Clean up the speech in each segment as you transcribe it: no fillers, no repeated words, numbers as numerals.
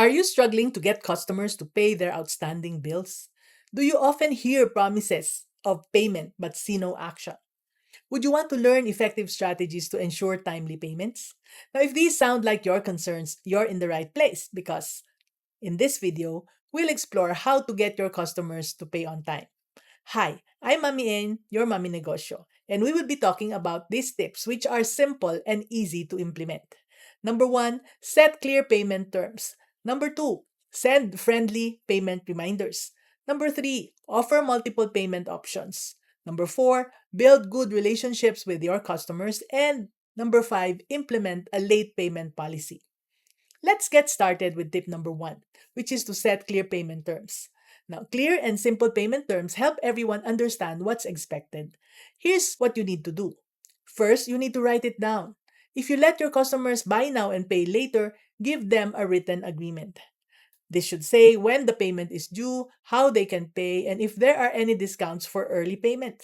Are you struggling to get customers to pay their outstanding bills? Do you often hear promises of payment but see no action? Would you want to learn effective strategies to ensure timely payments? Now, if these sound like your concerns, you're in the right place because in this video, we'll explore how to get your customers to pay on time. Hi, I'm Mommy N, your Mommy Negosyo, and we will be talking about these tips which are simple and easy to implement. Number one, set clear payment terms. Number two, send friendly payment reminders. Number three, offer multiple payment options. Number four, build good relationships with your customers. And number five, implement a late payment policy. Let's get started with tip number one, which is to set clear payment terms. Now, clear and simple payment terms help everyone understand what's expected. Here's what you need to do. First, you need to write it down. If you let your customers buy now and pay later, give them a written agreement. This should say when the payment is due, how they can pay, and if there are any discounts for early payment.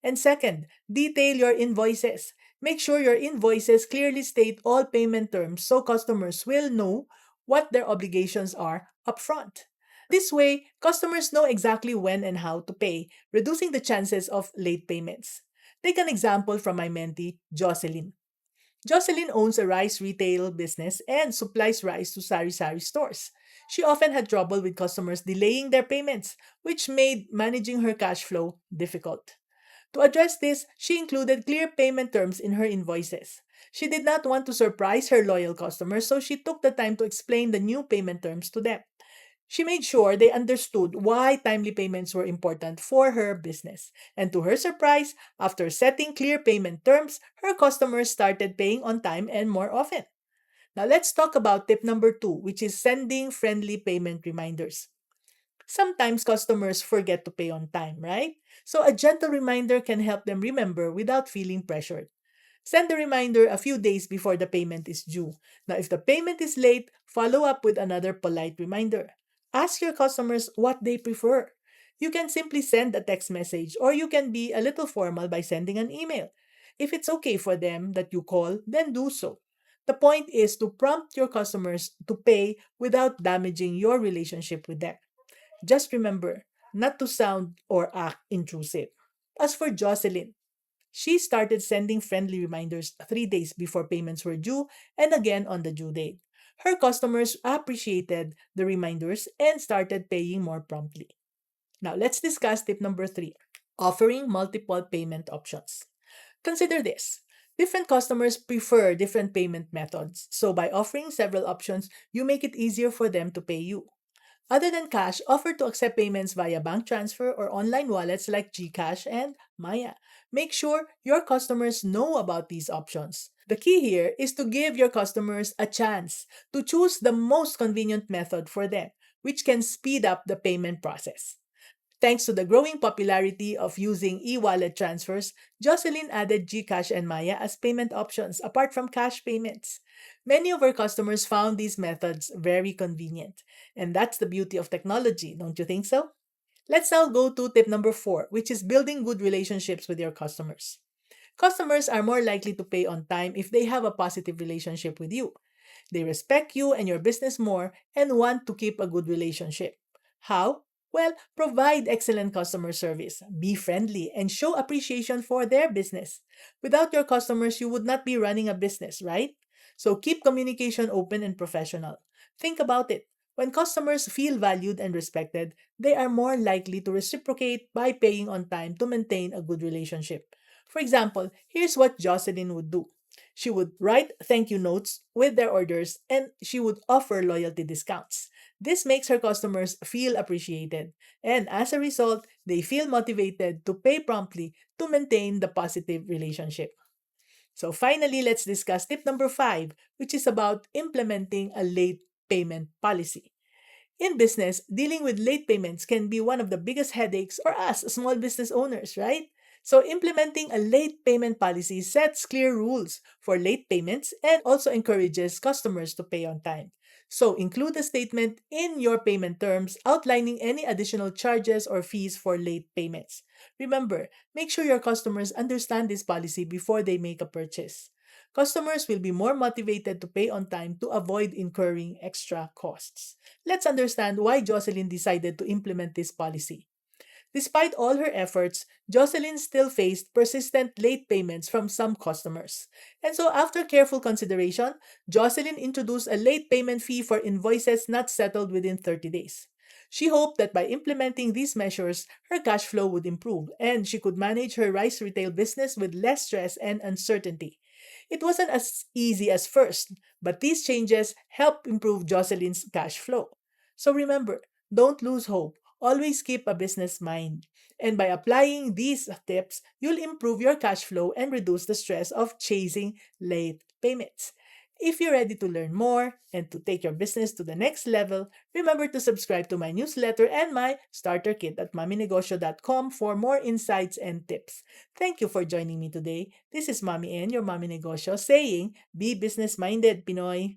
And second, detail your invoices. Make sure your invoices clearly state all payment terms so customers will know what their obligations are upfront. This way, customers know exactly when and how to pay, reducing the chances of late payments. Take an example from my mentee, Jocelyn. Jocelyn owns a rice retail business and supplies rice to sari-sari stores. She often had trouble with customers delaying their payments, which made managing her cash flow difficult. To address this, she included clear payment terms in her invoices. She did not want to surprise her loyal customers, so she took the time to explain the new payment terms to them. She made sure they understood why timely payments were important for her business. And to her surprise, after setting clear payment terms, her customers started paying on time and more often. Now let's talk about tip number two, which is sending friendly payment reminders. Sometimes customers forget to pay on time, right? So a gentle reminder can help them remember without feeling pressured. Send the reminder a few days before the payment is due. Now, if the payment is late, follow up with another polite reminder. Ask your customers what they prefer. You can simply send a text message or you can be a little formal by sending an email. If it's okay for them that you call, then do so. The point is to prompt your customers to pay without damaging your relationship with them. Just remember not to sound or act intrusive. As for Jocelyn, she started sending friendly reminders 3 days before payments were due and again on the due date. Her customers appreciated the reminders and started paying more promptly. Now, let's discuss tip number three, offering multiple payment options. Consider this. Different customers prefer different payment methods, so by offering several options, you make it easier for them to pay you. Other than cash, offer to accept payments via bank transfer or online wallets like GCash and Maya. Make sure your customers know about these options. The key here is to give your customers a chance to choose the most convenient method for them, which can speed up the payment process. Thanks to the growing popularity of using e-wallet transfers, Jocelyn added GCash and Maya as payment options apart from cash payments. Many of our customers found these methods very convenient. And that's the beauty of technology, don't you think so? Let's now go to tip number four, which is building good relationships with your customers. Customers are more likely to pay on time if they have a positive relationship with you. They respect you and your business more and want to keep a good relationship. How? Well, provide excellent customer service, be friendly, and show appreciation for their business. Without your customers, you would not be running a business, right? So keep communication open and professional. Think about it. When customers feel valued and respected, they are more likely to reciprocate by paying on time to maintain a good relationship. For example, here's what Jocelyn would do. She would write thank you notes with their orders and she would offer loyalty discounts. This makes her customers feel appreciated, and as a result, they feel motivated to pay promptly to maintain the positive relationship. So, finally, let's discuss tip number five, which is about implementing a late payment policy. In business, dealing with late payments can be one of the biggest headaches for us small business owners, right? So, implementing a late payment policy sets clear rules for late payments and also encourages customers to pay on time. So, include a statement in your payment terms outlining any additional charges or fees for late payments. Remember, make sure your customers understand this policy before they make a purchase. Customers will be more motivated to pay on time to avoid incurring extra costs. Let's understand why Jocelyn decided to implement this policy. Despite all her efforts, Jocelyn still faced persistent late payments from some customers. And so, after careful consideration, Jocelyn introduced a late payment fee for invoices not settled within 30 days. She hoped that by implementing these measures, her cash flow would improve and she could manage her rice retail business with less stress and uncertainty. It wasn't as easy as first, but these changes helped improve Jocelyn's cash flow. So remember, don't lose hope. Always keep a business mind. And by applying these tips, you'll improve your cash flow and reduce the stress of chasing late payments. If you're ready to learn more and to take your business to the next level, remember to subscribe to my newsletter and my starter kit at mommynegosyo.com for more insights and tips. Thank you for joining me today. This is Mommy N, your Mommy Negosyo, saying, be business minded, Pinoy.